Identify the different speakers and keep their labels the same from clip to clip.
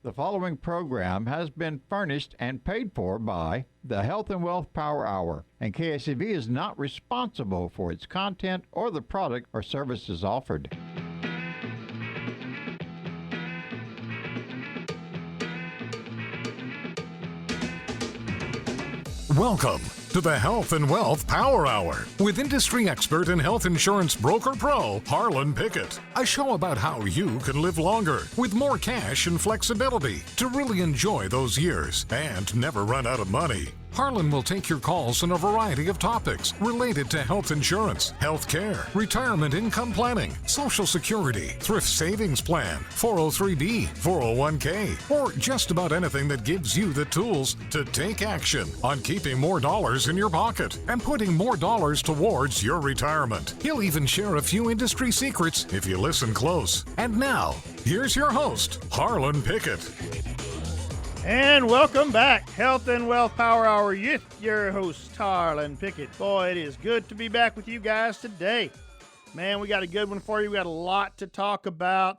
Speaker 1: The following program has been furnished and paid for by the Health and Wealth Power Hour, and KSCV is not responsible for its content or the product or services offered.
Speaker 2: Welcome to the Health and Wealth Power Hour with industry expert and health insurance broker pro, Harlon Pickett. A show about how you can live longer with more cash and flexibility to really enjoy those years and never run out of money. Harlon will take your calls on a variety of topics related to health insurance, health care, retirement income planning, Social Security, thrift savings plan, 403b, 401k, or just about anything that gives you the tools to take action on keeping more dollars in your pocket and putting more dollars towards your retirement. He'll even share a few industry secrets if you listen close. And now, here's your host, Harlon Pickett.
Speaker 3: And welcome back, Health and Wealth Power Hour with your host, Harlon Pickett. Boy, it is good to be back with you guys today. Man, we got a good one for you. We got a lot to talk about.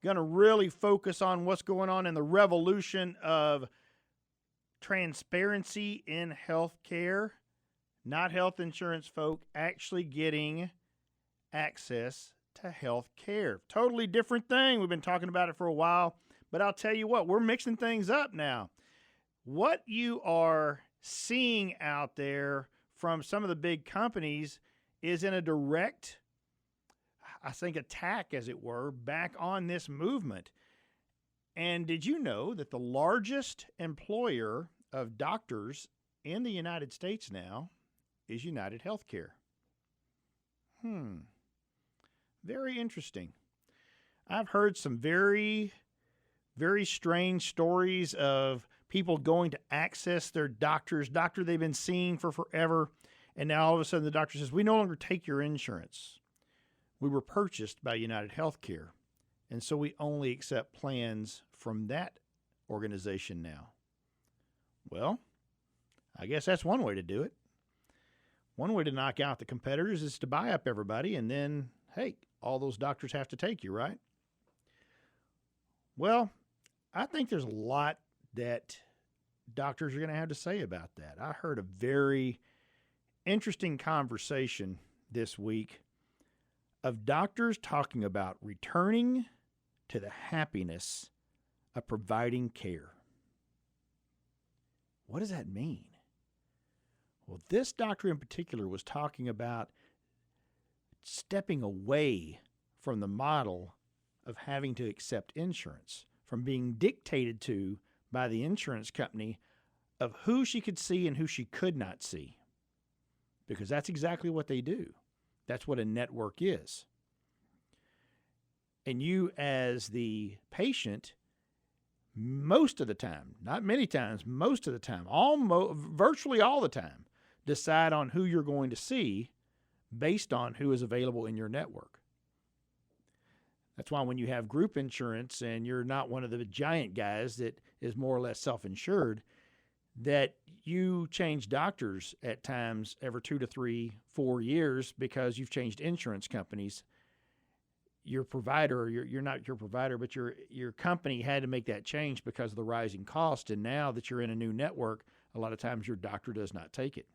Speaker 3: Going to really focus on what's going on in the revolution of transparency in healthcare. Not health insurance folk actually getting access to health care. Totally different thing. We've been talking about it for a while. But I'll tell you what, we're mixing things up now. What you are seeing out there from some of the big companies is in a direct, I think, attack, as it were, back on this movement. And did you know that the largest employer of doctors in the United States now is United Healthcare? Very interesting. I've heard some very strange stories of people going to access their doctor they've been seeing for forever, and now all of a sudden the doctor says, we no longer take your insurance. We were purchased by United Healthcare, and so we only accept plans from that organization now. Well, I guess that's one way to do it. One way to knock out the competitors is to buy up everybody, and then, hey, all those doctors have to take you, right? Well, I think there's a lot that doctors are going to have to say about that. I heard a very interesting conversation this week of doctors talking about returning to the happiness of providing care. What does that mean? Well, this doctor in particular was talking about stepping away from the model of having to accept insurance, from being dictated to by the insurance company of who she could see and who she could not see. Because that's exactly what they do. That's what a network is. And you, as the patient, most of the time, not many times, most of the time, virtually all the time, decide on who you're going to see based on who is available in your network. That's why when you have group insurance and you're not one of the giant guys that is more or less self-insured, that you change doctors at times every 2 to 3, 4 years because you've changed insurance companies. Your provider, you're not your provider, but your company had to make that change because of the rising cost. And now that you're in a new network, a lot of times your doctor does not take it.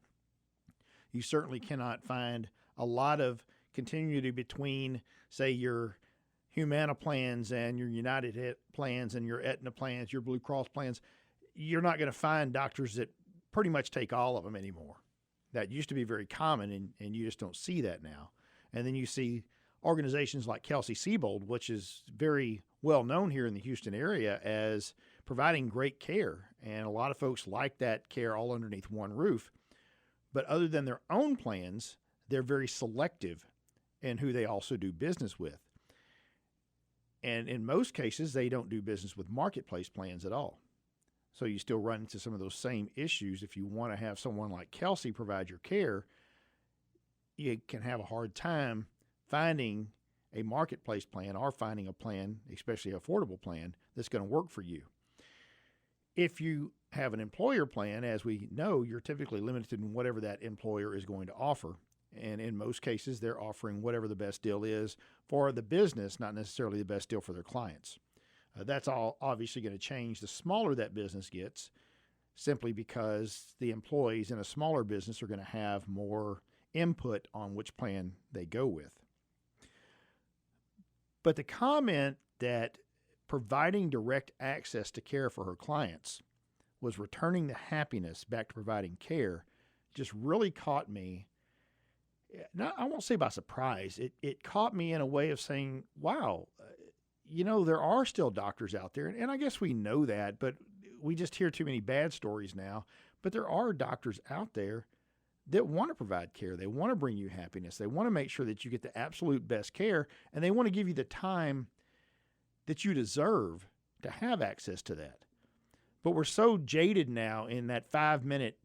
Speaker 3: You certainly cannot find a lot of continuity between, say, your Humana plans and your United plans and your Aetna plans, your Blue Cross plans. You're not going to find doctors that pretty much take all of them anymore. That used to be very common, and you just don't see that now. And then you see organizations like Kelsey-Seybold, which is very well known here in the Houston area as providing great care. And a lot of folks like that care all underneath one roof. But other than their own plans, they're very selective in who they also do business with. And in most cases, they don't do business with marketplace plans at all. So you still run into some of those same issues. If you want to have someone like Kelsey provide your care, you can have a hard time finding a marketplace plan or finding a plan, especially an affordable plan, that's going to work for you. If you have an employer plan, as we know, you're typically limited in whatever that employer is going to offer. And in most cases, they're offering whatever the best deal is for the business, not necessarily the best deal for their clients. That's all obviously going to change the smaller that business gets, simply because the employees in a smaller business are going to have more input on which plan they go with. But the comment that providing direct access to care for her clients was returning the happiness back to providing care just really caught me. I won't say by surprise. It caught me in a way of saying, wow, there are still doctors out there. And I guess we know that, but we just hear too many bad stories now. But there are doctors out there that want to provide care. They want to bring you happiness. They want to make sure that you get the absolute best care, and they want to give you the time that you deserve to have access to that. But we're so jaded now in that 5-minute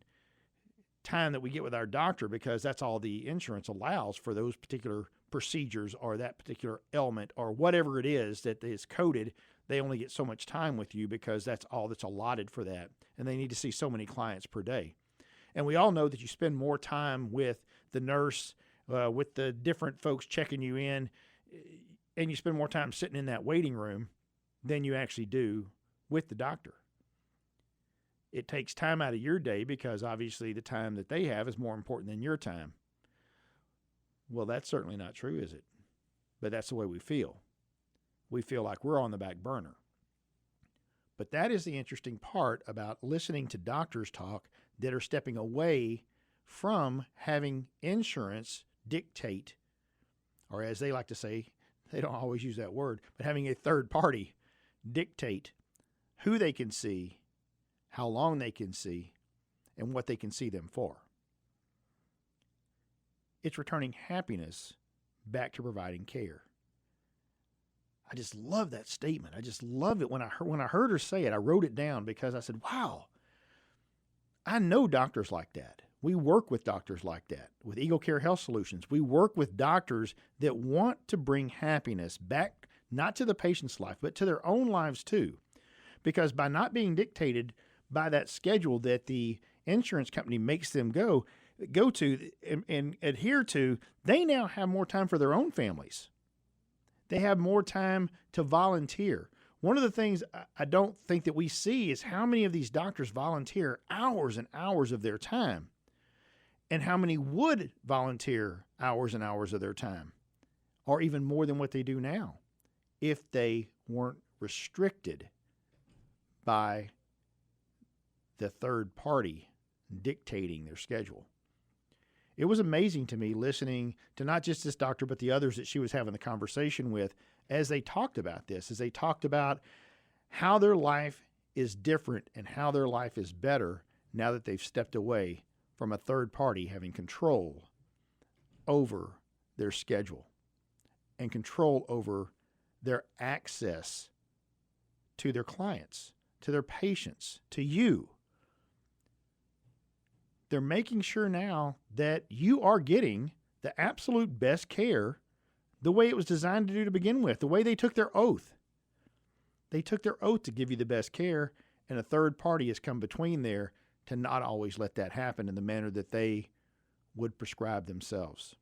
Speaker 3: time that we get with our doctor, because that's all the insurance allows for those particular procedures or that particular ailment or whatever it is that is coded. They only get so much time with you because that's all that's allotted for that. And they need to see so many clients per day. And we all know that you spend more time with the nurse, with the different folks checking you in, and you spend more time sitting in that waiting room than you actually do with the doctor. It takes time out of your day because obviously the time that they have is more important than your time. Well, that's certainly not true, is it? But that's the way we feel. We feel like we're on the back burner. But that is the interesting part about listening to doctors talk that are stepping away from having insurance dictate, or as they like to say, they don't always use that word, but having a third party dictate who they can see, how long they can see, and what they can see them for. It's returning happiness back to providing care. I just love that statement. I just love it. When I heard her say it, I wrote it down because I said, wow, I know doctors like that. We work with doctors like that. With Eagle Care Health Solutions, we work with doctors that want to bring happiness back, not to the patient's life, but to their own lives too. Because by not being dictated by that schedule that the insurance company makes them go to and adhere to, they now have more time for their own families. They have more time to volunteer. One of the things I don't think that we see is how many of these doctors volunteer hours and hours of their time, and how many would volunteer hours and hours of their time, or even more than what they do now, if they weren't restricted by the third party dictating their schedule. It was amazing to me listening to not just this doctor, but the others that she was having the conversation with as they talked about this, as they talked about how their life is different and how their life is better now that they've stepped away from a third party having control over their schedule and control over their access to their clients, to their patients, to you. They're making sure now that you are getting the absolute best care the way it was designed to do to begin with, the way they took their oath. They took their oath to give you the best care, and a third party has come between there to not always let that happen in the manner that they would prescribe themselves.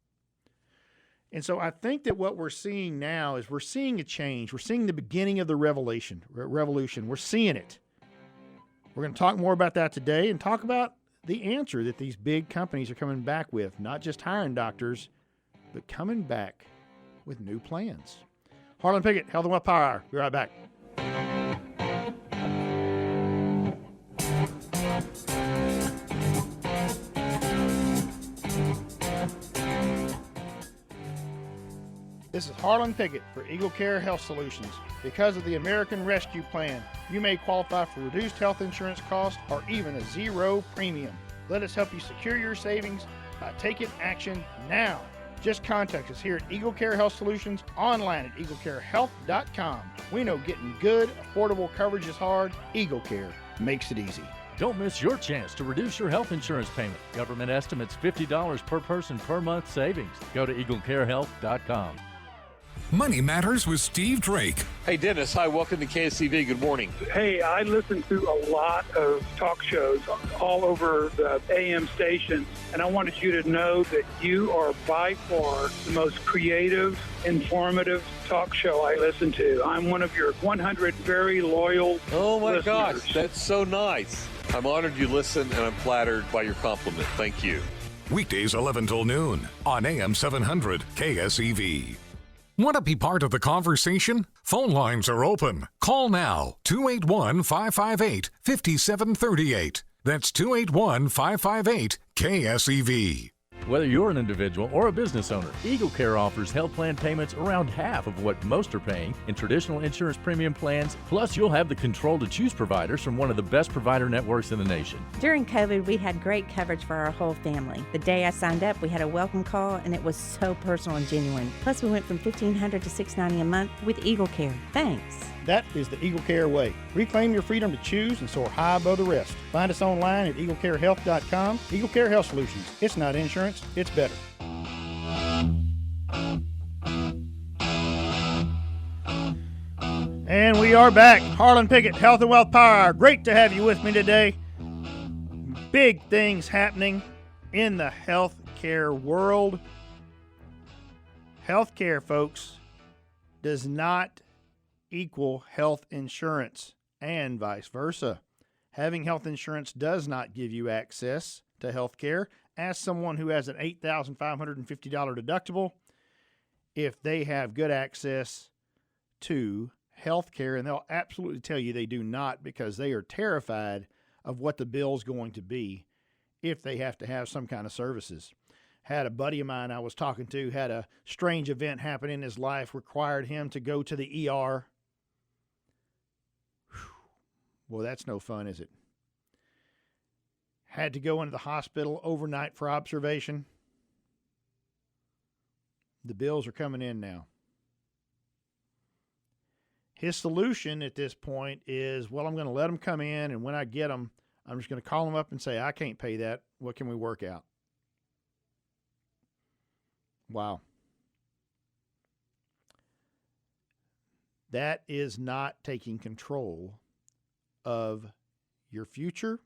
Speaker 3: And so I think that what we're seeing now is we're seeing a change. We're seeing the beginning of the revolution. We're seeing it. We're going to talk more about that today and talk about the answer that these big companies are coming back with, not just hiring doctors, but coming back with new plans. Harlon Pickett, Health and Wealth Power Hour. Be right back. This is Harlon Pickett for Eagle Care Health Solutions. Because of the American Rescue Plan, you may qualify for reduced health insurance costs or even a zero premium. Let us help you secure your savings by taking action now. Just contact us here at Eagle Care Health Solutions, online at eaglecarehealth.com. We know getting good, affordable coverage is hard. Eagle Care makes it easy.
Speaker 4: Don't miss your chance to reduce your health insurance payment. Government estimates $50 per person per month savings. Go to eaglecarehealth.com.
Speaker 2: Money Matters with Steve Drake.
Speaker 5: Hey, Dennis. Hi, welcome to KSCV. Good morning.
Speaker 6: Hey, I listen to a lot of talk shows all over the AM stations, and I wanted you to know that you are by far the most creative, informative talk show I listen to. I'm one of your 100 very loyal
Speaker 5: Oh, my
Speaker 6: listeners.
Speaker 5: gosh. That's so nice. I'm honored you listen, and I'm flattered by your compliment. Thank you.
Speaker 2: Weekdays 11 till noon on AM 700 KSEV. Want to be part of the conversation? Phone lines are open. Call now, 281-558-5738. That's 281-558-KSEV.
Speaker 4: Whether you're an individual or a business owner, Eagle Care offers health plan payments around half of what most are paying in traditional insurance premium plans. Plus, you'll have the control to choose providers from one of the best provider networks in the nation.
Speaker 7: During COVID, we had great coverage for our whole family. The day I signed up, we had a welcome call, and it was so personal and genuine. Plus, we went from $1,500 to $690 a month with Eagle Care. Thanks.
Speaker 3: That is the Eagle Care way. Reclaim your freedom to choose and soar high above the rest. Find us online at eaglecarehealth.com. Eagle Care Health Solutions. It's not insurance, it's better. And we are back. Harlon Pickett, Health and Wealth Power Hour. Great to have you with me today. Big things happening in the healthcare world. Healthcare, folks, does not equal health insurance, and vice versa. Having health insurance does not give you access to health care. As someone who has an $8,550 deductible, if they have good access to health care, and they'll absolutely tell you they do not, because they are terrified of what the bill's going to be if they have to have some kind of services. Had a buddy of mine I was talking to, had a strange event happen in his life, required him to go to the ER. Well, that's no fun, is it? Had to go into the hospital overnight for observation. The bills are coming in now. His solution at this point is, well, I'm going to let them come in, and when I get them, I'm just going to call them up and say, I can't pay that. What can we work out? Wow. That is not taking control of your future.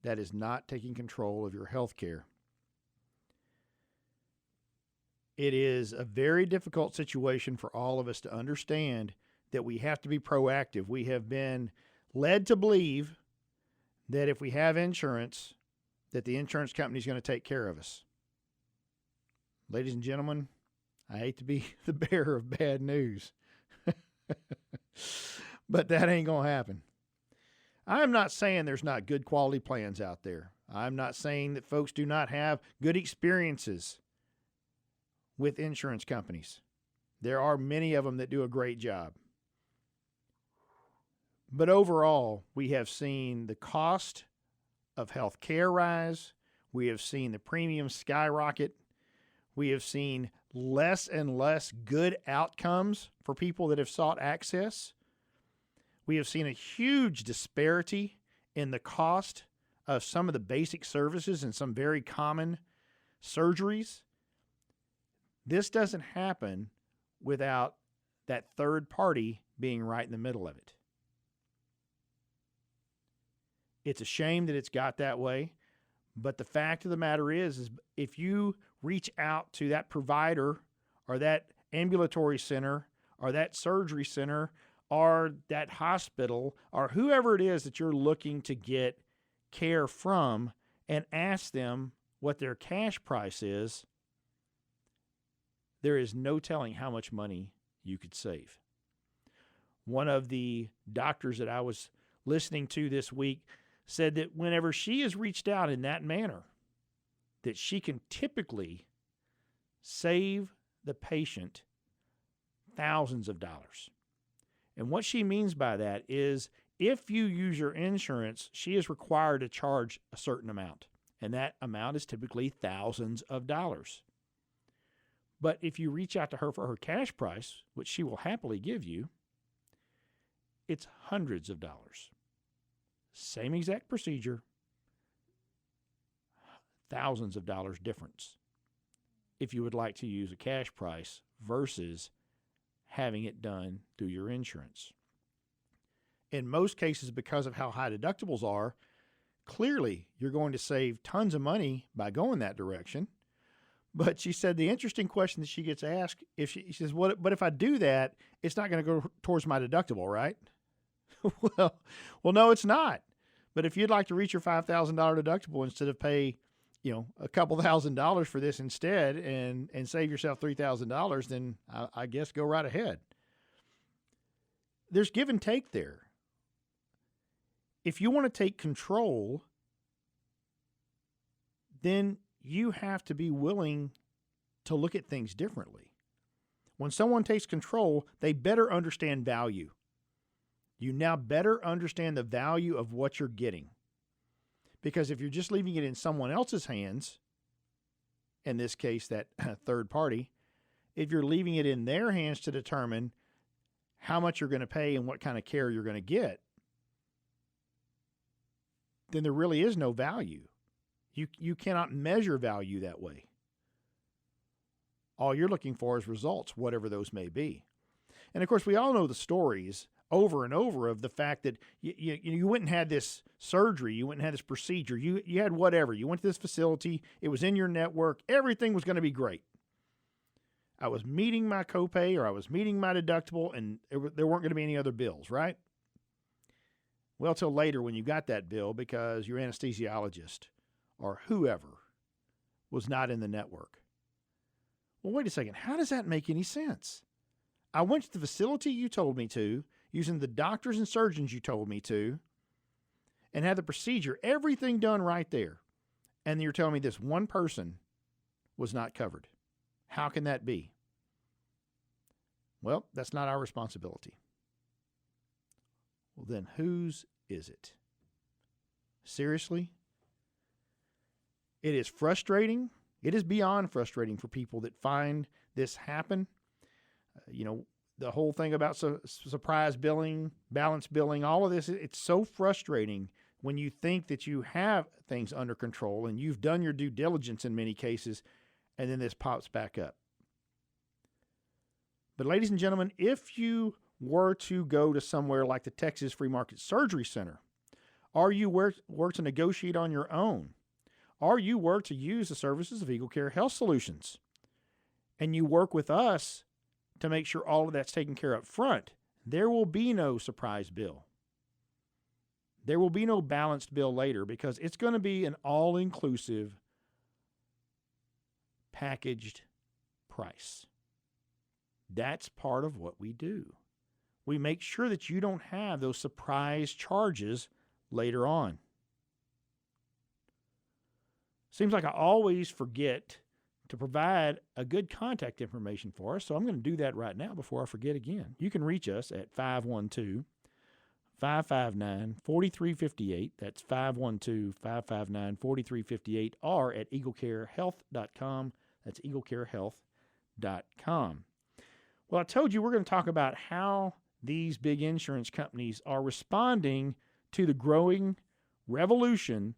Speaker 3: That is not taking control of your health care. It is a very difficult situation for all of us to understand that we have to be proactive. We have been led to believe that if we have insurance, that the insurance company is going to take care of us. Ladies and gentlemen, I hate to be the bearer of bad news, but that ain't going to happen. I'm not saying there's not good quality plans out there. I'm not saying that folks do not have good experiences with insurance companies. There are many of them that do a great job. But overall, we have seen the cost of health care rise. We have seen the premiums skyrocket. We have seen less and less good outcomes for people that have sought access. We have seen a huge disparity in the cost of some of the basic services and some very common surgeries. This doesn't happen without that third party being right in the middle of it. It's a shame that it's got that way, but the fact of the matter is if you reach out to that provider or that ambulatory center or that surgery center or that hospital or whoever it is that you're looking to get care from and ask them what their cash price is, there is no telling how much money you could save. One of the doctors that I was listening to this week said that whenever she is reached out in that manner, that she can typically save the patient thousands of dollars. And what she means by that is if you use your insurance, she is required to charge a certain amount. And that amount is typically thousands of dollars. But if you reach out to her for her cash price, which she will happily give you, it's hundreds of dollars. Same exact procedure, thousands of dollars difference if you would like to use a cash price versus having it done through your insurance. In most cases, because of how high deductibles are, clearly you're going to save tons of money by going that direction. But she said the interesting question that she gets asked, she says, but if I do that, it's not going to go towards my deductible, right? well, no, it's not. But if you'd like to reach your $5,000 deductible instead of pay, a couple $1,000s for this instead and save yourself $3,000, then I guess go right ahead. There's give and take there. If you want to take control, then you have to be willing to look at things differently. When someone takes control, they better understand value. You now better understand the value of what you're getting. Because if you're just leaving it in someone else's hands, in this case, that third party, if you're leaving it in their hands to determine how much you're going to pay and what kind of care you're going to get, then there really is no value. You cannot measure value that way. All you're looking for is results, whatever those may be. And of course, we all know the stories over and over of the fact that you went and had this surgery, you went and had this procedure, you had whatever, you went to this facility, it was in your network, everything was going to be great. I was meeting my copay or I was meeting my deductible, and there weren't going to be any other bills, right? Well, till later when you got that bill because your anesthesiologist or whoever was not in the network. Well, wait a second. How does that make any sense? I went to the facility you told me to, using the doctors and surgeons you told me to, and had the procedure, everything done right there. And you're telling me this one person was not covered. How can that be? Well, that's not our responsibility. Well, then whose is it? Seriously? It is frustrating. It is beyond frustrating for people that find this happen. The whole thing about surprise billing, balance billing, all of this, it's so frustrating when you think that you have things under control and you've done your due diligence in many cases, and then this pops back up. But ladies and gentlemen, if you were to go to somewhere like the Texas Free Market Surgery Center, or you were to negotiate on your own, or you were to use the services of Eagle Care Health Solutions, and you work with us to make sure all of that's taken care of up front, there will be no surprise bill. There will be no balanced bill later because it's going to be an all-inclusive packaged price. That's part of what we do. We make sure that you don't have those surprise charges later on. Seems like I always forget to provide a good contact information for us, so I'm going to do that right now before I forget again. You can reach us at 512-559-4358. That's 512-559-4358, or at eaglecarehealth.com. That's eaglecarehealth.com. Well, I told you we're going to talk about how these big insurance companies are responding to the growing revolution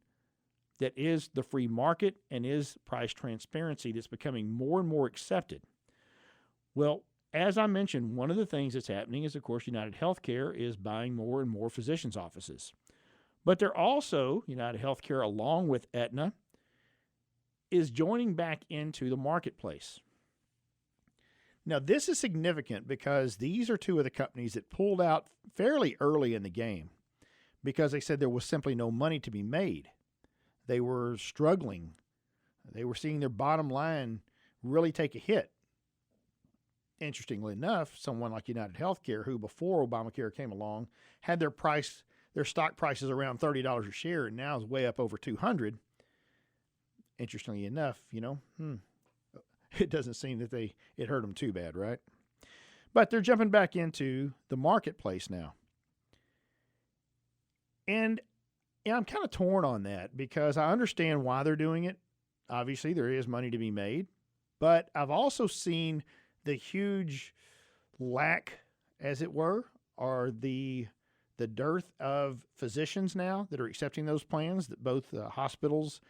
Speaker 3: that is the free market and is price transparency that's becoming more and more accepted. Well, as I mentioned, one of the things that's happening is, of course, United Healthcare is buying more and more physicians' offices. But they're also, United Healthcare, along with Aetna, is joining back into the marketplace. Now, this is significant because these are two of the companies that pulled out fairly early in the game because they said there was simply no money to be made. They were struggling. They were seeing their bottom line really take a hit. Interestingly enough, someone like United Healthcare, who before Obamacare came along, had their stock prices around $30 a share, and now is way up over $200. Interestingly enough, it doesn't seem that it hurt them too bad, right? But they're jumping back into the marketplace now. And I'm kind of torn on that because I understand why they're doing it. Obviously, there is money to be made. But I've also seen the huge lack, as it were, or the dearth of physicians now that are accepting those plans, that both hospitals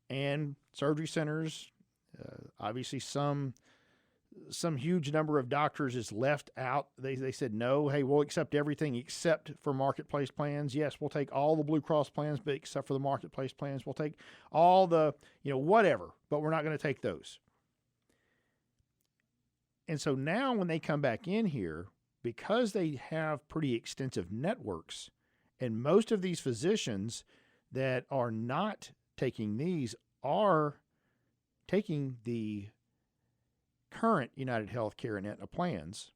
Speaker 3: and surgery centers, obviously some some huge number of doctors is left out. They said, no, hey, we'll accept everything except for marketplace plans. Yes, we'll take all the Blue Cross plans, but except for the marketplace plans. We'll take all the, whatever, but we're not going to take those. And so now when they come back in here, because they have pretty extensive networks, and most of these physicians that are not taking these are taking the current United Healthcare and Aetna plans,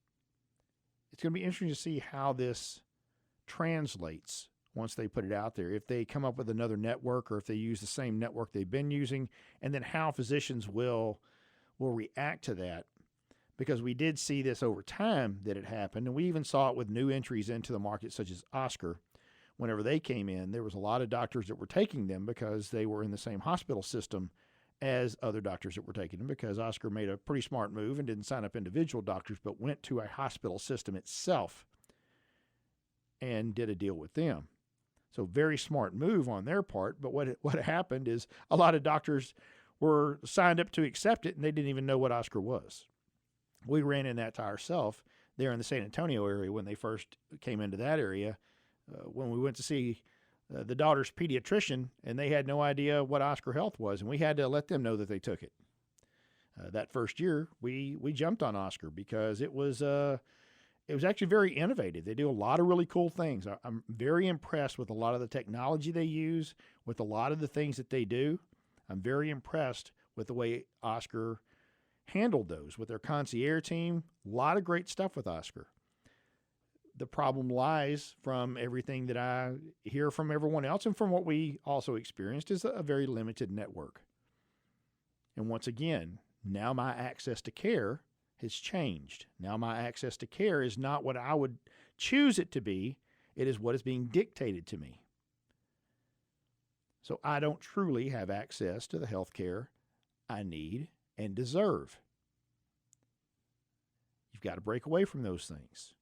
Speaker 3: it's going to be interesting to see how this translates once they put it out there. If they come up with another network or if they use the same network they've been using, and then how physicians will react to that. Because we did see this over time that it happened, and we even saw it with new entries into the market such as Oscar. Whenever they came in, there was a lot of doctors that were taking them because they were in the same hospital system as other doctors that were taking them, because Oscar made a pretty smart move and didn't sign up individual doctors, but went to a hospital system itself and did a deal with them. So very smart move on their part, but what happened is a lot of doctors were signed up to accept it, and they didn't even know what Oscar was. We ran in that to ourselves there in the San Antonio area when they first came into that area, when we went to see the daughter's pediatrician, and they had no idea what Oscar Health was, and we had to let them know that they took it. That first year, we jumped on Oscar because it was actually very innovative. They do a lot of really cool things. I'm very impressed with a lot of the technology they use, with a lot of the things that they do. I'm very impressed with the way Oscar handled those with their concierge team. A lot of great stuff with Oscar. The problem lies from everything that I hear from everyone else and from what we also experienced is a very limited network. And once again, now my access to care has changed. Now my access to care is not what I would choose it to be. It is what is being dictated to me. So I don't truly have access to the health care I need and deserve. You've got to break away from those things.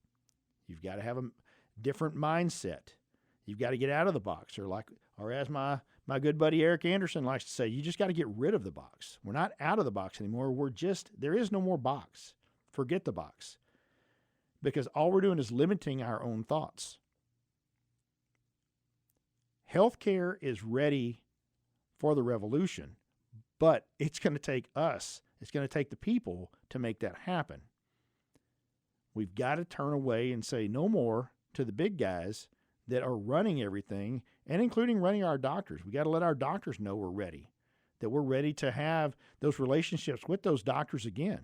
Speaker 3: You've got to have a different mindset. You've got to get out of the box, or as my good buddy Eric Anderson likes to say, you just got to get rid of the box. We're not out of the box anymore. There is no more box. Forget the box. Because all we're doing is limiting our own thoughts. Healthcare is ready for the revolution, but it's going to take us. It's going to take the people to make that happen. We've got to turn away and say no more to the big guys that are running everything, and including running our doctors. We got to let our doctors know we're ready, that we're ready to have those relationships with those doctors again.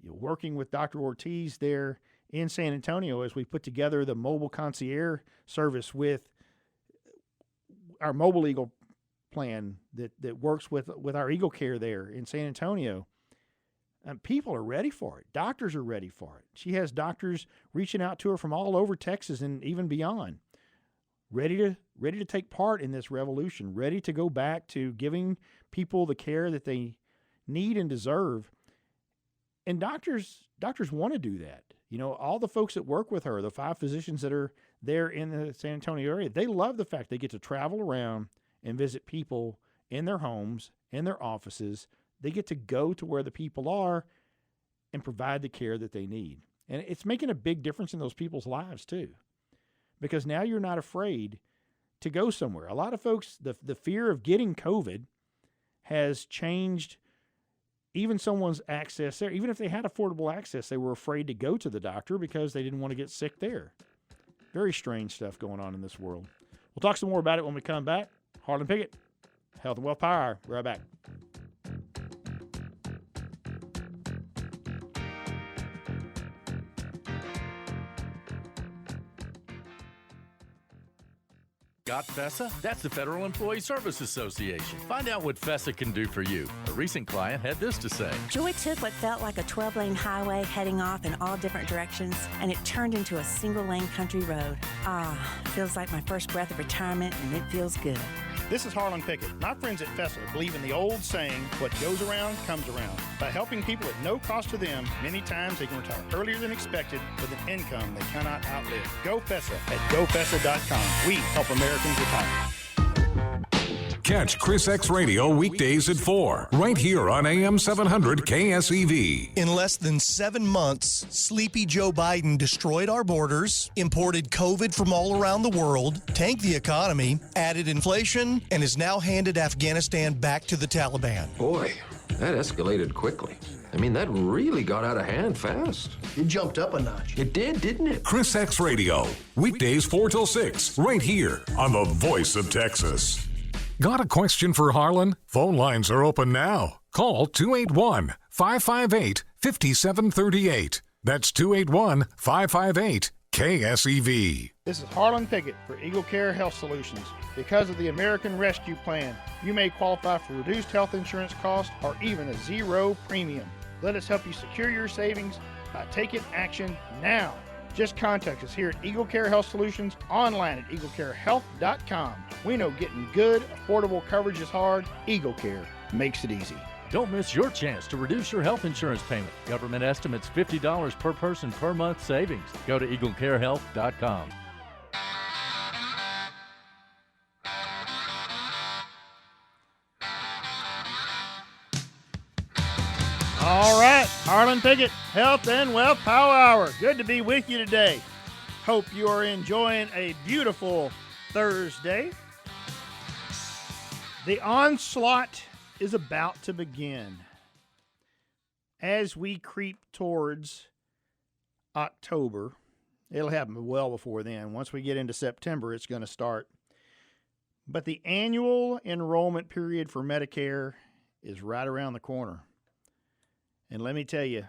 Speaker 3: Working with Dr. Ortiz there in San Antonio as we put together the mobile concierge service with our Mobile Eagle plan that works with our Eagle Care there in San Antonio. And people are ready for it. Doctors are ready for it. She has doctors reaching out to her from all over Texas and even beyond, ready to take part in this revolution, ready to go back to giving people the care that they need and deserve. And doctors want to do that. All the folks that work with her, the 5 physicians that are there in the San Antonio area, they love the fact they get to travel around and visit people in their homes, in their offices. They get to go to where the people are and provide the care that they need. And it's making a big difference in those people's lives too, because now you're not afraid to go somewhere. A lot of folks, the fear of getting COVID has changed even someone's access there. Even if they had affordable access, they were afraid to go to the doctor because they didn't want to get sick there. Very strange stuff going on in this world. We'll talk some more about it when we come back. Harlon Pickett, Health and Wealth Power Hour. We're right back.
Speaker 4: Got FESA? That's the Federal Employee Service Association. Find out what FESA can do for you. A recent client had this to say.
Speaker 7: Joy took what felt like a 12-lane highway heading off in all different directions, and it turned into a single-lane country road. Feels like my first breath of retirement, and it feels good.
Speaker 3: This is Harlon Pickett. My friends at FESA believe in the old saying, what goes around comes around. By helping people at no cost to them, many times they can retire earlier than expected with an income they cannot outlive. Go FESA at gofesa.com. We help Americans retire.
Speaker 2: Catch Chris X Radio weekdays at 4, right here on AM 700 KSEV.
Speaker 8: In less than 7 months, sleepy Joe Biden destroyed our borders, imported COVID from all around the world, tanked the economy, added inflation, and has now handed Afghanistan back to the Taliban.
Speaker 9: Boy, that escalated quickly. I mean, that really got out of hand fast.
Speaker 8: It jumped up a notch.
Speaker 9: It did, didn't it?
Speaker 2: Chris X Radio, weekdays 4 till 6, right here on the Voice of Texas. Got a question for Harlan? Phone lines are open now. Call 281-558-5738. That's 281-558-KSEV.
Speaker 3: This is Harlon Pickett for Eagle Care Health Solutions. Because of the American Rescue Plan, you may qualify for reduced health insurance costs or even a zero premium. Let us help you secure your savings by taking action now. Just contact us here at Eagle Care Health Solutions, online at eaglecarehealth.com. We know getting good, affordable coverage is hard. Eagle Care makes it easy.
Speaker 4: Don't miss your chance to reduce your health insurance payment. Government estimates $50 per person per month savings. Go to eaglecarehealth.com.
Speaker 3: All right, Harlon Pickett, Health and Wealth Power Hour. Good to be with you today. Hope you are enjoying a beautiful Thursday. The onslaught is about to begin. As we creep towards October, it'll happen well before then. Once we get into September, it's going to start. But the annual enrollment period for Medicare is right around the corner. And let me tell you,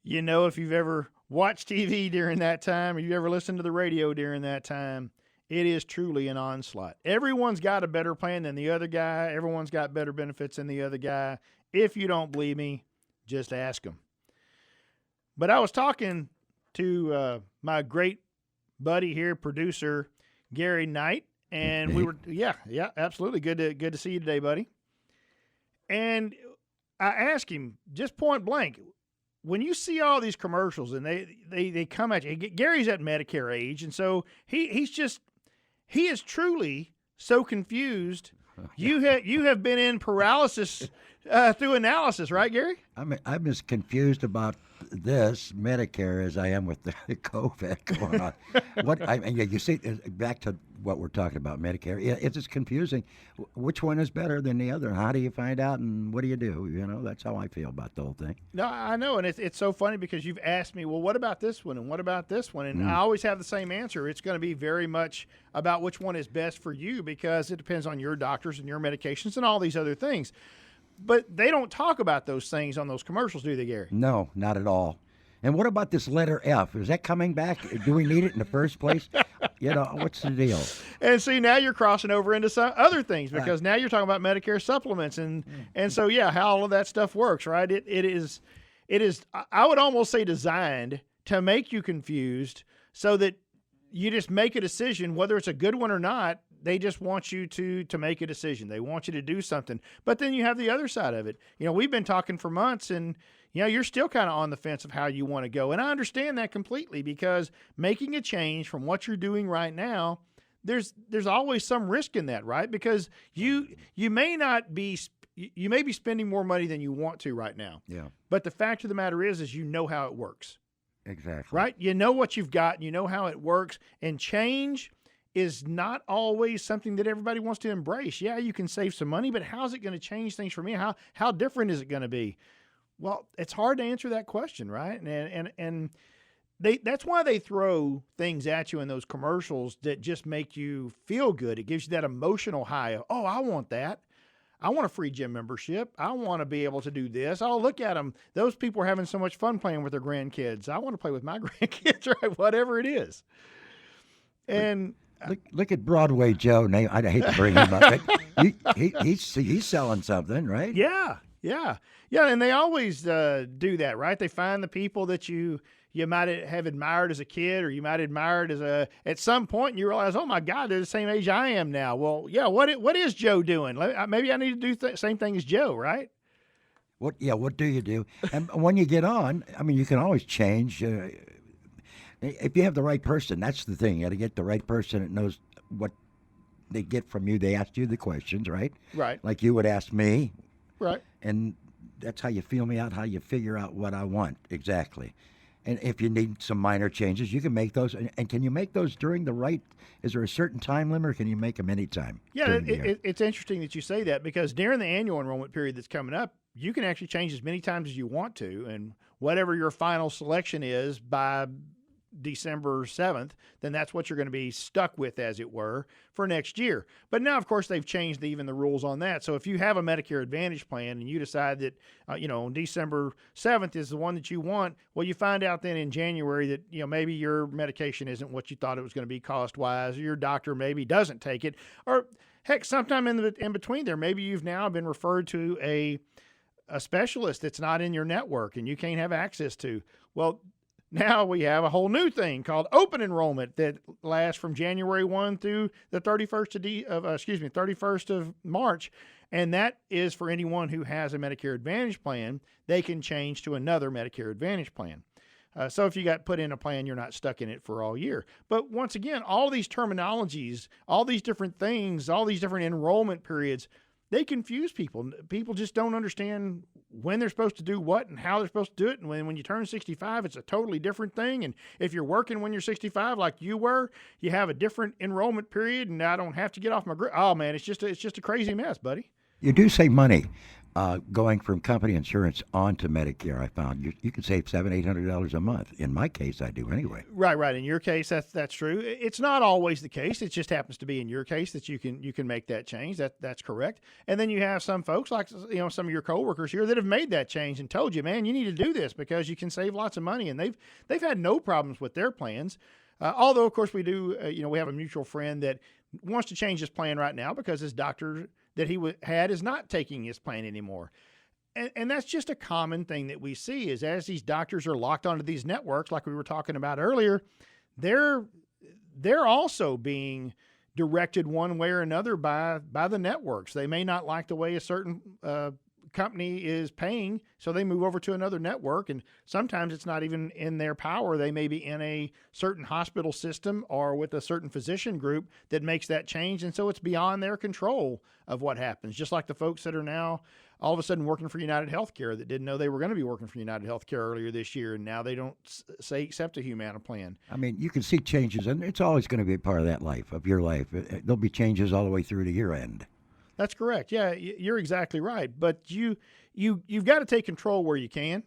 Speaker 3: if you've ever watched TV during that time, or you've ever listened to the radio during that time, it is truly an onslaught. Everyone's got a better plan than the other guy. Everyone's got better benefits than the other guy. If you don't believe me, just ask them. But I was talking to my great buddy here, producer Gary Knight, and we were, absolutely good to see you today, buddy. And I asked him just point blank, when you see all these commercials and they come at you, Gary's at Medicare age, and so he is truly so confused. You have been in paralysis through analysis, right, Gary?
Speaker 10: I'm as confused about this Medicare as I am with the COVID going on. You see, back to what we're talking about, Medicare. It's just confusing. Which one is better than the other? How do you find out, and what do you do? That's how I feel about the whole thing.
Speaker 3: No, I know, and it's so funny because you've asked me, well, what about this one, and what about this one? And I always have the same answer. It's going to be very much about which one is best for you because it depends on your doctors and your medications and all these other things. But they don't talk about those things on those commercials, do they, Gary?
Speaker 10: No, not at all. And what about this letter F? Is that coming back? Do we need it in the first place? What's the deal? And
Speaker 3: see, now you're crossing over into some other things because now you're talking about Medicare supplements and so how all of that stuff works, right? It is I would almost say designed to make you confused so that you just make a decision whether it's a good one or not. They just want you to make a decision. They want you to do something. But then you have the other side of it. We've been talking for months and you're still kind of on the fence of how you want to go. And I understand that completely because making a change from what you're doing right now, there's always some risk in that, right? Because you may be spending more money than you want to right now.
Speaker 10: Yeah.
Speaker 3: But the fact of the matter is how it works.
Speaker 10: Exactly.
Speaker 3: Right? You know what you've got and you know how it works. And change is not always something that everybody wants to embrace. Yeah, you can save some money, but how's it going to change things for me? How different is it going to be? Well, it's hard to answer that question, right? And that's why they throw things at you in those commercials that just make you feel good. It gives you that emotional high of, oh, I want that. I want a free gym membership. I want to be able to do this. Oh, look at them. Those people are having so much fun playing with their grandkids. I want to play with my grandkids, right? Whatever it is. And
Speaker 10: look at Broadway Joe. I hate to bring him up, but he's selling something, right?
Speaker 3: Yeah. And they always do that, right? They find the people that you might have admired as a kid, or you might have admired at some point, and you realize, oh my God, they're the same age I am now. Well, yeah. What is Joe doing? Maybe I need to do the same thing as Joe, right?
Speaker 10: What do you do? And when you get on, you can always change. If you have the right person, that's the thing. You got to get the right person that knows what they get from you. They ask you the questions, right?
Speaker 3: Right.
Speaker 10: Like you would ask me.
Speaker 3: Right.
Speaker 10: And that's how you feel me out, how you figure out what I want exactly. And if you need some minor changes, you can make those. And can you make those during the right? Is there a certain time limit, or can you make them anytime?
Speaker 3: Yeah, it's interesting that you say that, because during the annual enrollment period that's coming up, you can actually change as many times as you want to. And whatever your final selection is by December 7th, then that's what you're going to be stuck with, as it were, for next year. But now, of course, they've changed even the rules on that. So if you have a Medicare Advantage plan and you decide that, on December 7th is the one that you want, well, you find out then in January that, maybe your medication isn't what you thought it was going to be cost-wise, or your doctor maybe doesn't take it, or heck, sometime in between there, maybe you've now been referred to a specialist that's not in your network and you can't have access to. Well, now we have a whole new thing called open enrollment that lasts from January 1 through the 31st of March. And that is for anyone who has a Medicare Advantage plan. They can change to another Medicare Advantage plan. So if you got put in a plan, you're not stuck in it for all year. But once again, all these terminologies, all these different things, all these different enrollment periods, they confuse people. People just don't understand when they're supposed to do what and how they're supposed to do it. And when you turn 65, it's a totally different thing. And if you're working when you're 65 like you were, you have a different enrollment period, and I don't have to get off my oh man, it's just a crazy mess, buddy.
Speaker 10: You do save money going from company insurance on to Medicare. I found you can save $700-800 a month. In my case, I do anyway.
Speaker 3: Right. In your case, that's true. It's not always the case. It just happens to be in your case that you can make that change. That's correct. And then you have some folks like some of your coworkers here that have made that change and told you, man, you need to do this because you can save lots of money, and they've had no problems with their plans. Although, of course, we do. We have a mutual friend that wants to change his plan right now because his doctor that he had is not taking his plan anymore. And that's just a common thing that we see is as these doctors are locked onto these networks, like we were talking about earlier, they're also being directed one way or another by the networks. They may not like the way a certain company is paying, so they move over to another network, and sometimes it's not even in their power. They may be in a certain hospital system or with a certain physician group that makes that change, and so it's beyond their control of what happens. Just like the folks that are now all of a sudden working for United Healthcare that didn't know they were going to be working for United Healthcare earlier this year, and now they don't say accept a Humana plan.
Speaker 10: I mean, you can see changes, and it's always going to be a part of that life, of your life. There'll be changes all the way through to your end.
Speaker 3: That's correct. Yeah, you're exactly right. But you've got to take control where you can.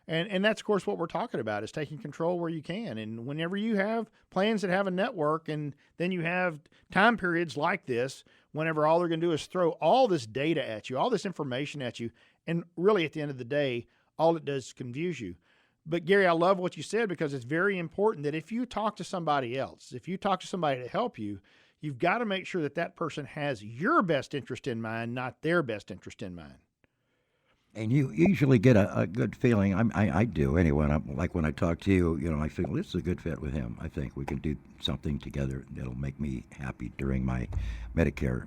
Speaker 3: And that's, of course, what we're talking about is taking control where you can. And whenever you have plans that have a network and then you have time periods like this, whenever all they're going to do is throw all this data at you, all this information at you, and really at the end of the day, all it does is confuse you. But, Gary, I love what you said because it's very important that if you talk to somebody else, if you talk to somebody to help you, you've got to make sure that that person has your best interest in mind, not their best interest in mind.
Speaker 10: And you usually get a good feeling. I do anyway. When I talk to you, I feel this is a good fit with him. I think we can do something together that'll make me happy during my Medicare,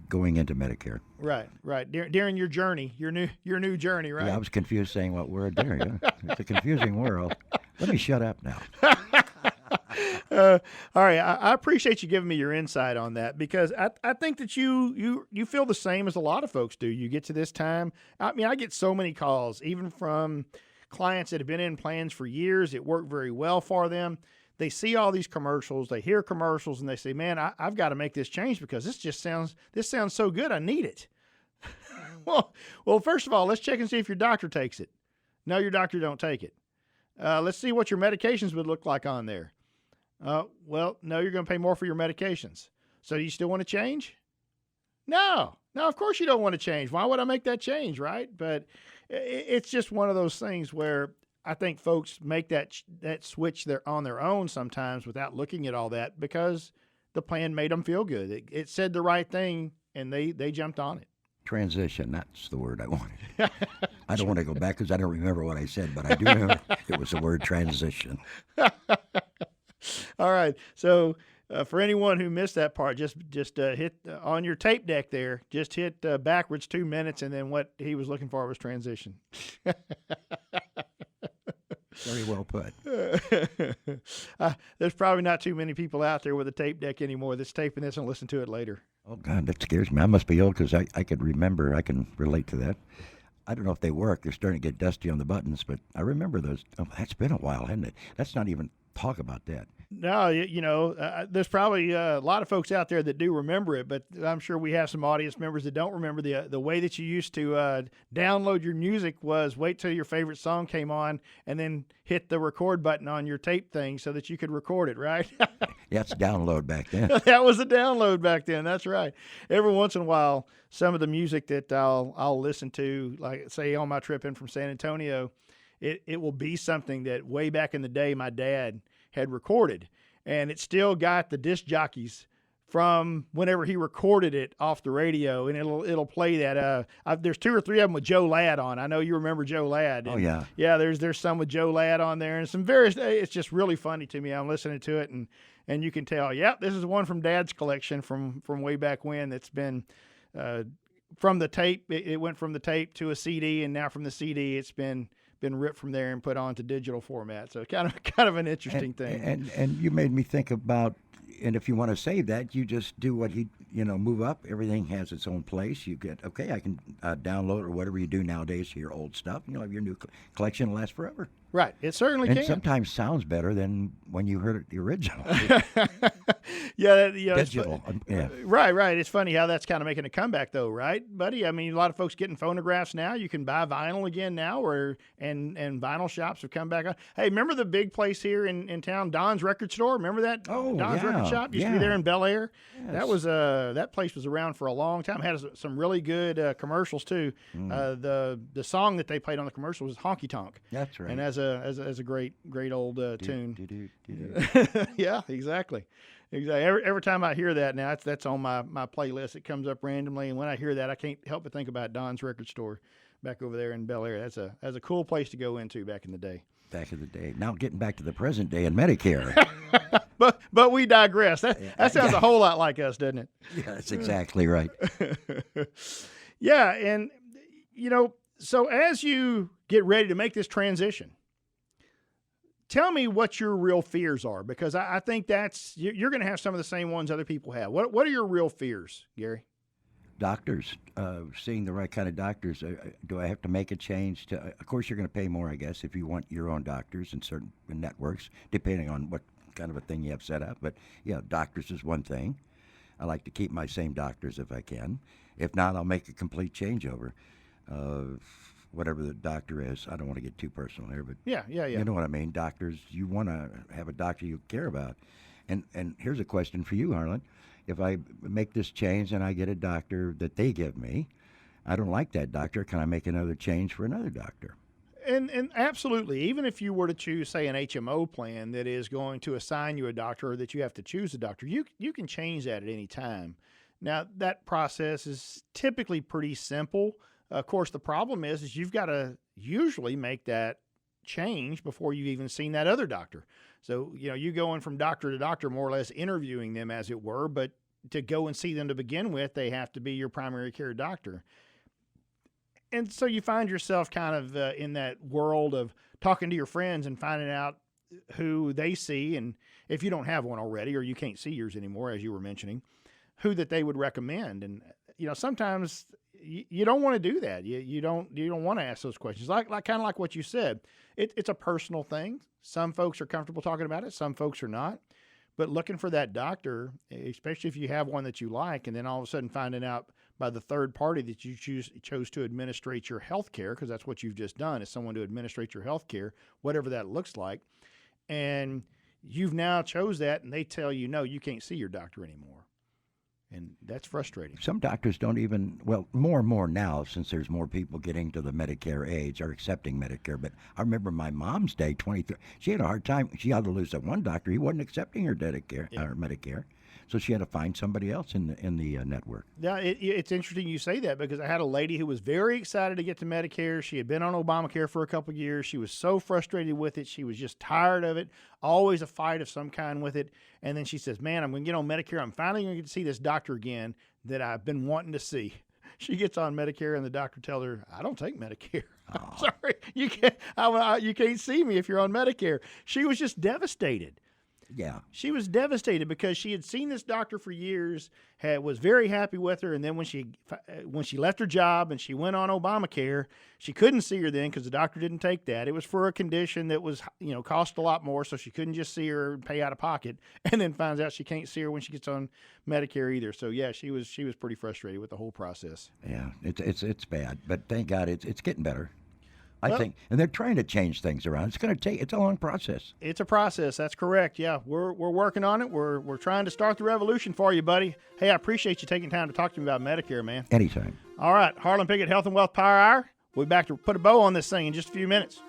Speaker 10: going into Medicare.
Speaker 3: Right. During your journey, your new journey, right?
Speaker 10: Yeah, I was confused saying what word there. Yeah. It's a confusing world. Let me shut up now.
Speaker 3: All right, I appreciate you giving me your insight on that because I think that you feel the same as a lot of folks do. You get to this time. I mean, I get so many calls, even from clients that have been in plans for years. It worked very well for them. They see all these commercials, they hear commercials, and they say, "Man, I've got to make this change because this sounds so good. I need it." Well, first of all, let's check and see if your doctor takes it. No, your doctor don't take it. Let's see what your medications would look like on there. Well, no, you're going to pay more for your medications. So do you still want to change? No, of course you don't want to change. Why would I make that change, right? But it's just one of those things where I think folks make that switch on their own sometimes without looking at all that because the plan made them feel good. It said the right thing, and they jumped on it.
Speaker 10: Transition, that's the word I wanted. I don't want to go back because I don't remember what I said, but I do remember it was the word transition.
Speaker 3: All right. So for anyone who missed that part, just hit on your tape deck there, just hit backwards 2 minutes, and then what he was looking for was transition.
Speaker 10: Very well put.
Speaker 3: There's probably not too many people out there with a tape deck anymore that's taping this and listen to it later.
Speaker 10: Oh, God, that scares me. I must be old because I could remember. I can relate to that. I don't know if they work. They're starting to get dusty on the buttons, but I remember those. Oh, that's been a while, hasn't it? Let's not even talk about that.
Speaker 3: No, there's probably a lot of folks out there that do remember it, but I'm sure we have some audience members that don't remember the way that you used to download your music was wait till your favorite song came on and then hit the record button on your tape thing so that you could record it, right?
Speaker 10: Yeah, it's download back then.
Speaker 3: That was a download back then. That's right. Every once in a while, some of the music that I'll listen to, like say on my trip in from San Antonio, it will be something that way back in the day my dad had recorded, and it still got the disc jockeys from whenever he recorded it off the radio, and it'll play that. There's 2 or 3 of them with Joe Ladd on. I know you remember Joe Ladd.
Speaker 10: Oh yeah,
Speaker 3: yeah. There's some with Joe Ladd on there, and some various. It's just really funny to me. I'm listening to it, and you can tell, yep, this is one from Dad's collection from way back when. That's been from the tape. It went from the tape to a CD, and now from the CD, it's been ripped from there and put onto digital format. So kind of an interesting thing.
Speaker 10: And you made me think about, and if you want to save that, you just do what move up. Everything has its own place. You get, okay, I can download or whatever you do nowadays, your old stuff. You'll have your new collection will last forever.
Speaker 3: Right. It certainly can.
Speaker 10: And sometimes sounds better than when you heard it the original.
Speaker 3: Yeah,
Speaker 10: digital. Yeah.
Speaker 3: Right. It's funny how that's kind of making a comeback, though, right, buddy? I mean, a lot of folks getting phonographs now. You can buy vinyl again now, and vinyl shops have come back. Hey, remember the big place here in town, Don's Record Store? Remember that?
Speaker 10: Oh,
Speaker 3: Don's
Speaker 10: yeah.
Speaker 3: Record Shop used to be there in Bel Air.
Speaker 10: Yes.
Speaker 3: That was that place was around for a long time. Had some really good commercials too. The song that they played on the commercial was Honky Tonk.
Speaker 10: That's right.
Speaker 3: And as a great old tune. Yeah, exactly. Every time I hear that now, that's on my playlist. It comes up randomly, and when I hear that, I can't help but think about Don's Record Store back over there in Bel Air. That's a cool place to go into back in the day.
Speaker 10: Back in the day. Now getting back to the present day and Medicare.
Speaker 3: but we digress. That sounds a whole lot like us, doesn't it?
Speaker 10: Yeah, that's exactly right.
Speaker 3: Yeah, and so as you get ready to make this transition, tell me what your real fears are, because I think you're going to have some of the same ones other people have. What are your real fears, Gary?
Speaker 10: Doctors, seeing the right kind of doctors. Do I have to make a change? Of course, you're going to pay more, I guess, if you want your own doctors in certain networks, depending on what kind of a thing you have set up. But, doctors is one thing. I like to keep my same doctors if I can. If not, I'll make a complete changeover. Whatever the doctor is. I don't want to get too personal here, but
Speaker 3: yeah.
Speaker 10: You know what I mean. Doctors, you want to have a doctor you care about. And here's a question for you, Harlan. If I make this change and I get a doctor that they give me, I don't like that doctor, can I make another change for another doctor?
Speaker 3: And absolutely. Even if you were to choose, say, an HMO plan that is going to assign you a doctor, or that you have to choose a doctor, you can change that at any time. Now, that process is typically pretty simple. Of course, the problem is you've got to usually make that change before you've even seen that other doctor. So, you going from doctor to doctor, more or less interviewing them, as it were, but to go and see them to begin with, they have to be your primary care doctor. And so you find yourself kind of in that world of talking to your friends and finding out who they see, and if you don't have one already, or you can't see yours anymore, as you were mentioning, who that they would recommend. And, sometimes you don't want to do that. You don't want to ask those questions. Like kind of like what you said. It's a personal thing. Some folks are comfortable talking about it. Some folks are not. But looking for that doctor, especially if you have one that you like, and then all of a sudden finding out by the third party that you chose to administrate your health care, because that's what you've just done, is someone to administrate your health care, whatever that looks like. And you've now chose that, and they tell you, no, you can't see your doctor anymore. And that's frustrating.
Speaker 10: Some doctors don't even, more and more now, since there's more people getting to the Medicare age or accepting Medicare. But I remember my mom's day, 23, she had a hard time. She had to lose that one doctor. He wasn't accepting her Medicare. So she had to find somebody else in the network.
Speaker 3: Yeah, it's interesting you say that, because I had a lady who was very excited to get to Medicare. She had been on Obamacare for a couple of years. She was so frustrated with it. She was just tired of it, always a fight of some kind with it. And then she says, man, I'm going to get on Medicare. I'm finally going to get to see this doctor again that I've been wanting to see. She gets on Medicare, and the doctor tells her, "I don't take Medicare. I'm sorry, you can't. You can't see me if you're on Medicare." She was just devastated.
Speaker 10: Yeah.
Speaker 3: She was devastated because she had seen this doctor for years, was very happy with her, and then when she left her job and she went on Obamacare, she couldn't see her then because the doctor didn't take that. It was for a condition that was, cost a lot more, so she couldn't just see her and pay out of pocket, and then finds out she can't see her when she gets on Medicare either. So yeah, she was pretty frustrated with the whole process.
Speaker 10: Yeah, it's bad, but thank God it's getting better. I think, and they're trying to change things around. It's a long process.
Speaker 3: It's a process. That's correct. Yeah, we're working on it. We're trying to start the revolution for you, buddy. Hey, I appreciate you taking time to talk to me about Medicare, man.
Speaker 10: Anytime.
Speaker 3: All right, Harlon Pickett, Health and Wealth Power Hour. We'll be back to put a bow on this thing in just a few minutes.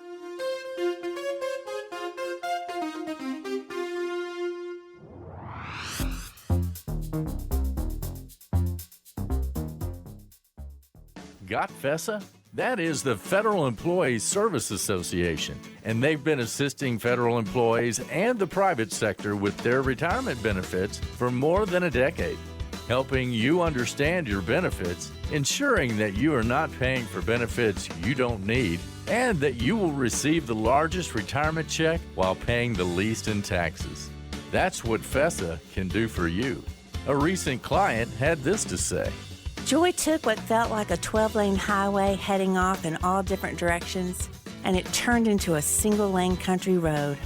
Speaker 4: Got FESA? That is the Federal Employees Service Association, and they've been assisting federal employees and the private sector with their retirement benefits for more than a decade, helping you understand your benefits, ensuring that you are not paying for benefits you don't need, and that you will receive the largest retirement check while paying the least in taxes. That's what FESA can do for you. A recent client had this to say.
Speaker 7: Joy took what felt like a 12-lane highway heading off in all different directions, and it turned into a single-lane country road.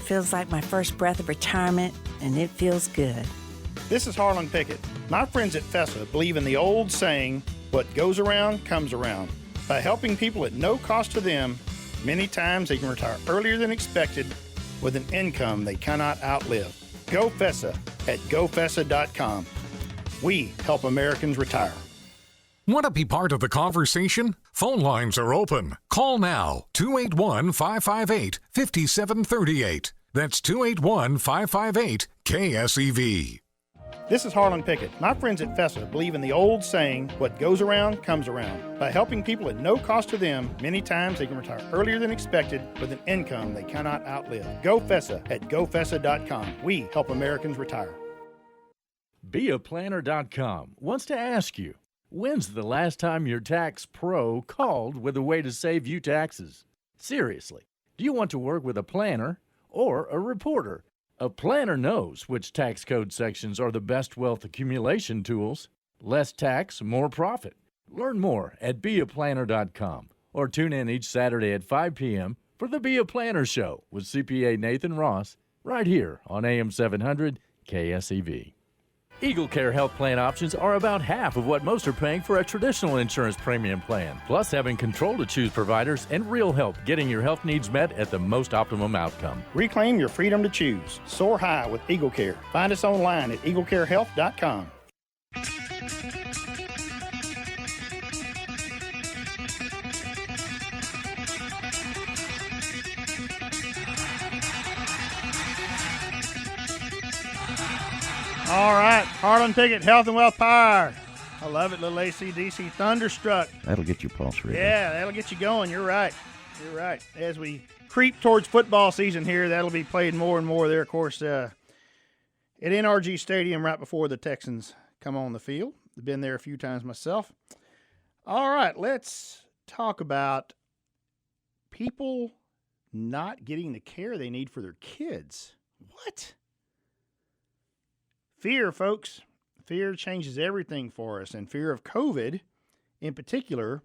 Speaker 7: Feels like my first breath of retirement, and it feels good.
Speaker 3: This is Harlon Pickett. My friends at FESA believe in the old saying, what goes around comes around. By helping people at no cost to them, many times they can retire earlier than expected with an income they cannot outlive. Go FESA at gofesa.com. We help Americans retire.
Speaker 2: Want to be part of the conversation? Phone lines are open. Call now, 281-558-5738. That's 281-558-KSEV.
Speaker 3: This is Harlon Pickett. My friends at FESA believe in the old saying, what goes around comes around. By helping people at no cost to them, many times they can retire earlier than expected with an income they cannot outlive. Go FESA at gofesa.com. We help Americans retire.
Speaker 4: BeAPlanner.com wants to ask you, when's the last time your tax pro called with a way to save you taxes? Seriously, do you want to work with a planner or a reporter? A planner knows which tax code sections are the best wealth accumulation tools. Less tax, more profit. Learn more at BeAPlanner.com or tune in each Saturday at 5 p.m. for the Be a Planner Show with CPA Nathan Ross right here on AM 700 KSEV. Eagle Care health plan options are about half of what most are paying for a traditional insurance premium plan, plus having control to choose providers and real help getting your health needs met at the most optimum outcome.
Speaker 3: Reclaim your freedom to choose. Soar high with Eagle Care. Find us online at eaglecarehealth.com. All right, Harlon Pickett, Health and Wealth Power. I love it, little AC/DC Thunderstruck.
Speaker 10: That'll get your pulse rate.
Speaker 3: Yeah, that'll get you going. You're right. You're right. As we creep towards football season here, that'll be played more and more there, of course, at NRG Stadium right before the Texans come on the field. I've been there a few times myself. All right, let's talk about people not getting the care they need for their kids. What? Fear, folks. Fear changes everything for us, and fear of COVID in particular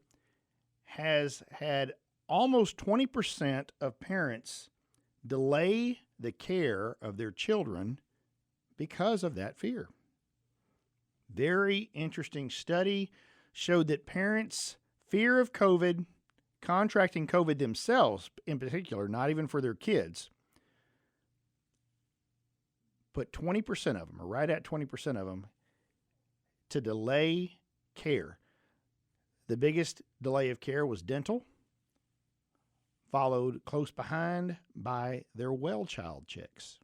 Speaker 3: has had almost 20% of parents delay the care of their children because of that fear. Very interesting study showed that parents' fear of COVID, contracting COVID themselves in particular, not even for their kids, put 20% of them, or right at 20% of them, to delay care. The biggest delay of care was dental, followed close behind by their well child checks.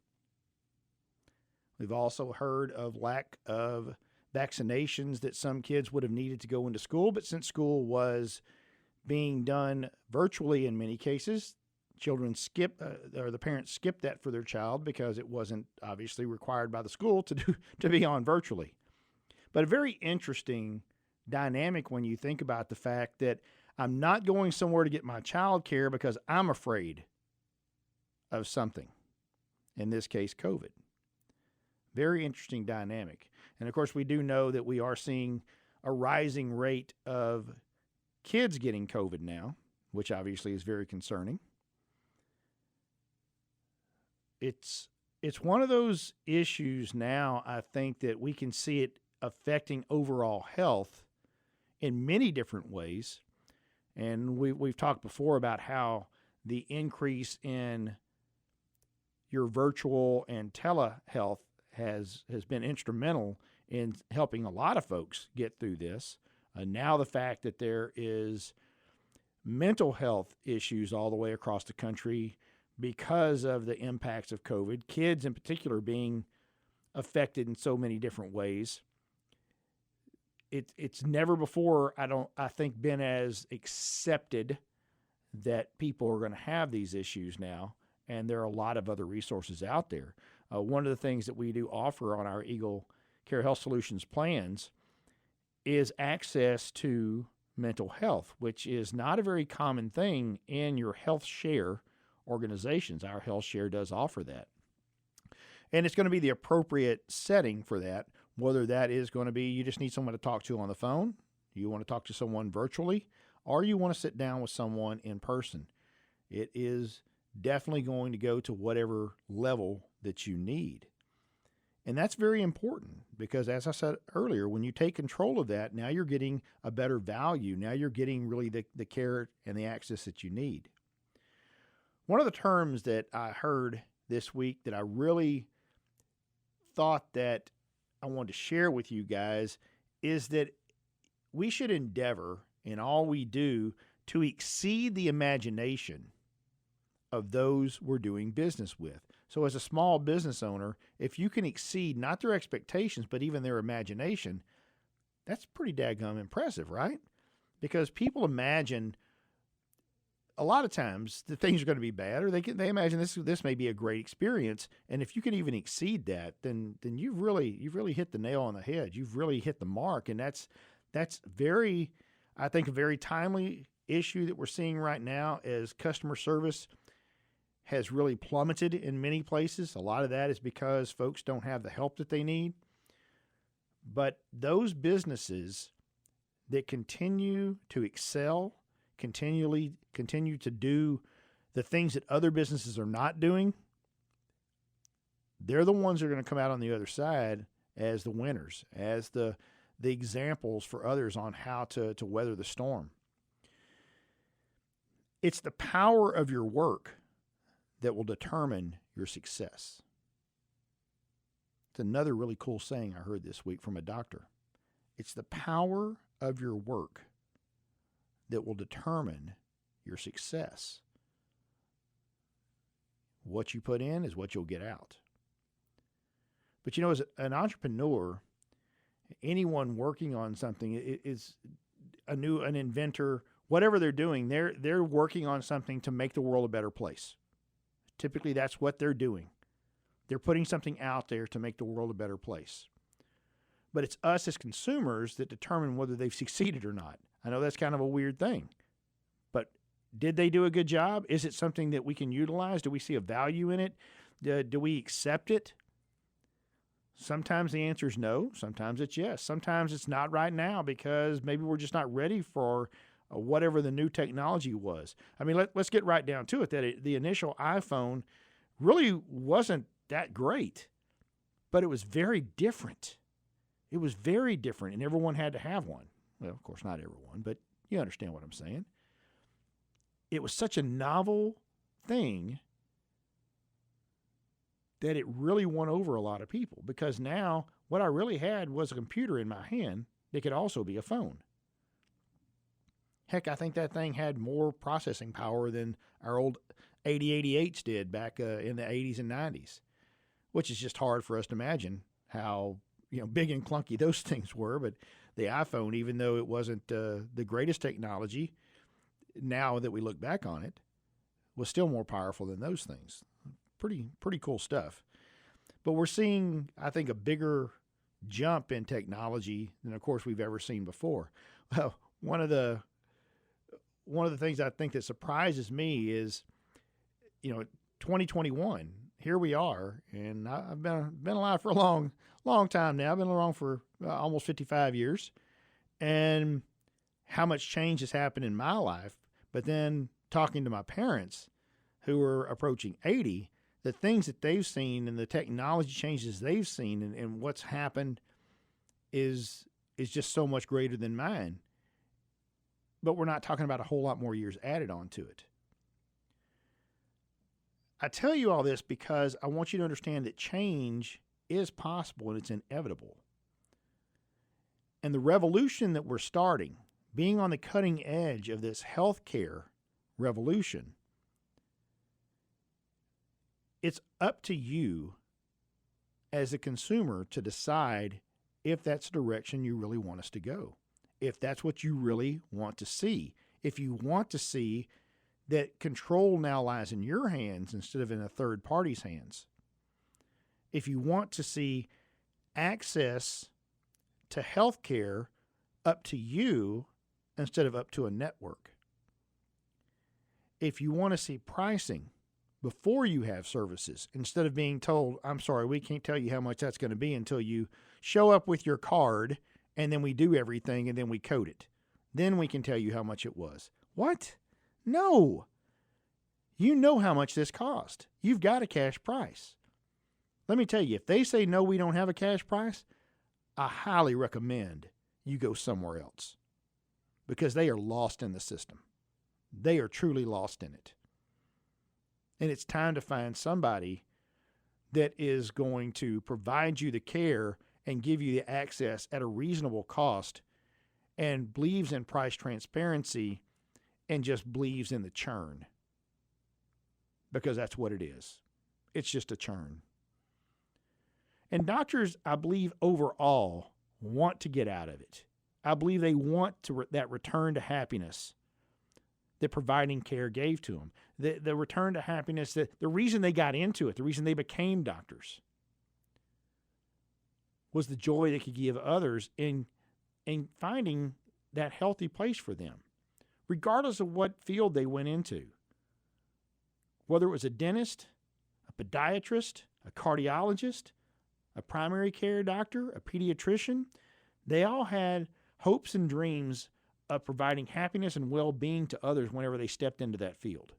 Speaker 3: We've also heard of lack of vaccinations that some kids would have needed to go into school, but since school was being done virtually in many cases, the parents skipped that for their child because it wasn't obviously required by the school to be on virtually. But a very interesting dynamic when you think about the fact that I'm not going somewhere to get my child care because I'm afraid of something, in this case, COVID. Very interesting dynamic. And of course, we do know that we are seeing a rising rate of kids getting COVID now, which obviously is very concerning. It's one of those issues now, I think, that we can see it affecting overall health in many different ways. And we've talked before about how the increase in your virtual and telehealth has been instrumental in helping a lot of folks get through this. Now the fact that there is mental health issues all the way across the country because of the impacts of COVID, kids in particular being affected in so many different ways. It's never before, I think, been as accepted that people are going to have these issues now, and there are a lot of other resources out there. One of the things that we do offer on our Eagle Care Health Solutions plans is access to mental health, which is not a very common thing in your health share organizations. Our health share does offer that. And it's going to be the appropriate setting for that, whether that is going to be you just need someone to talk to on the phone, you want to talk to someone virtually, or you want to sit down with someone in person. It is definitely going to go to whatever level that you need. And that's very important because, as I said earlier, when you take control of that, now you're getting a better value. Now you're getting really the care and the access that you need. One of the terms that I heard this week that I really thought that I wanted to share with you guys is that we should endeavor in all we do to exceed the imagination of those we're doing business with. So as a small business owner, if you can exceed not their expectations, but even their imagination, that's pretty daggum impressive, right? Because people imagine a lot of times that things are going to be bad, or they imagine this may be a great experience, and if you can even exceed that, then you've really hit the nail on the head. You've really hit the mark, and that's very, I think, a very timely issue that we're seeing right now as customer service has really plummeted in many places. A lot of that is because folks don't have the help that they need. But those businesses that continue to excel, continue to do the things that other businesses are not doing, they're the ones that are going to come out on the other side as the winners, as the examples for others on how to weather the storm. It's the power of your work that will determine your success. It's another really cool saying I heard this week from a doctor. It's the power of your work that will determine your success. What you put in is what you'll get out. But as an entrepreneur, anyone working on something is an inventor, whatever they're doing, they're working on something to make the world a better place. Typically, that's what they're doing. They're putting something out there to make the world a better place. But it's us as consumers that determine whether they've succeeded or not. I know that's kind of a weird thing, but did they do a good job? Is it something that we can utilize? Do we see a value in it? Do we accept it? Sometimes the answer is no. Sometimes it's yes. Sometimes it's not right now because maybe we're just not ready for whatever the new technology was. I mean, let's get right down to it, that the initial iPhone really wasn't that great, but it was very different. It was very different, and everyone had to have one. Well, of course, not everyone, but you understand what I'm saying. It was such a novel thing that it really won over a lot of people because now what I really had was a computer in my hand that could also be a phone. Heck, I think that thing had more processing power than our old 8088s did back in the 80s and 90s, which is just hard for us to imagine how big and clunky those things were. But the iPhone, even though it wasn't the greatest technology, now that we look back on it, was still more powerful than those things. Pretty cool stuff. But we're seeing, I think, a bigger jump in technology than, of course, we've ever seen before. Well, one of the things I think that surprises me is, 2021. Here we are, and I've been alive for a long time now. I've been around for almost 55 years, and how much change has happened in my life. But then talking to my parents, who are approaching 80, the things that they've seen and the technology changes they've seen and what's happened is just so much greater than mine. But we're not talking about a whole lot more years added on to it. I tell you all this because I want you to understand that change is possible and it's inevitable. And the revolution that we're starting, being on the cutting edge of this healthcare revolution, it's up to you as a consumer to decide if that's the direction you really want us to go, if that's what you really want to see. If you want to see that control now lies in your hands instead of in a third party's hands. If you want to see access to health care up to you instead of up to a network. If you want to see pricing before you have services instead of being told, I'm sorry, we can't tell you how much that's going to be until you show up with your card and then we do everything and then we code it. Then we can tell you how much it was. What? No. You know how much this cost. You've got a cash price. Let me tell you, if they say, no, we don't have a cash price, I highly recommend you go somewhere else because they are lost in the system. They are truly lost in it. And it's time to find somebody that is going to provide you the care and give you the access at a reasonable cost and believes in price transparency and just believes in the churn. Because that's what it is. It's just a churn. And doctors, I believe, overall want to get out of it. I believe they want that return to happiness that providing care gave to them. The return to happiness, the reason they got into it, the reason they became doctors, was the joy they could give others in finding that healthy place for them, regardless of what field they went into. Whether it was a dentist, a podiatrist, a cardiologist, a primary care doctor, a pediatrician, they all had hopes and dreams of providing happiness and well-being to others whenever they stepped into that field.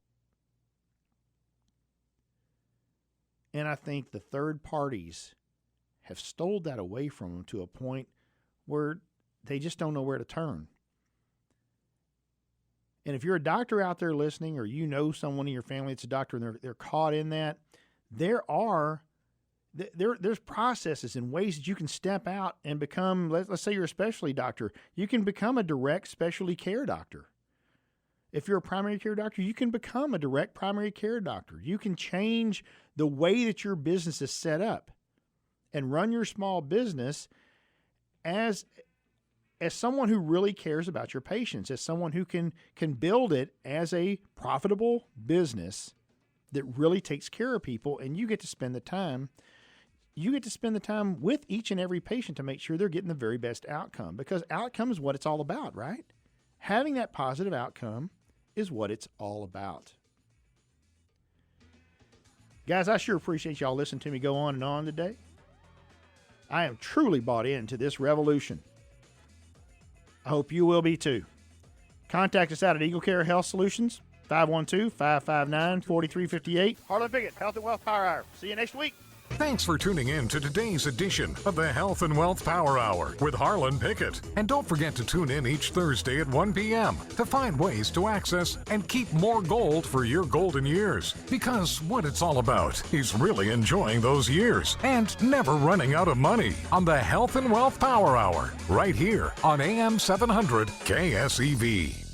Speaker 3: And I think the third parties have stole that away from them to a point where they just don't know where to turn. And if you're a doctor out there listening, or you know someone in your family that's a doctor and they're caught in that, there's processes and ways that you can step out and become, let's say you're a specialty doctor, you can become a direct specialty care doctor. If you're a primary care doctor, you can become a direct primary care doctor. You can change the way that your business is set up and run your small business as someone who really cares about your patients, as someone who can build it as a profitable business that really takes care of people, and you get to spend the time. You get to spend the time with each and every patient to make sure they're getting the very best outcome, because outcome is what it's all about, right? Having that positive outcome is what it's all about. Guys, I sure appreciate y'all listening to me go on and on today. I am truly bought into this revolution. I hope you will be too. Contact us out at Eagle Care Health Solutions, 512-559-4358. Harlon Pickett, Health and Wealth Power Hour. See you next week.
Speaker 2: Thanks for tuning in to today's edition of the Health and Wealth Power Hour with Harlon Pickett. And don't forget to tune in each Thursday at 1 p.m. to find ways to access and keep more gold for your golden years. Because what it's all about is really enjoying those years and never running out of money on the Health and Wealth Power Hour right here on AM 700 KSEV.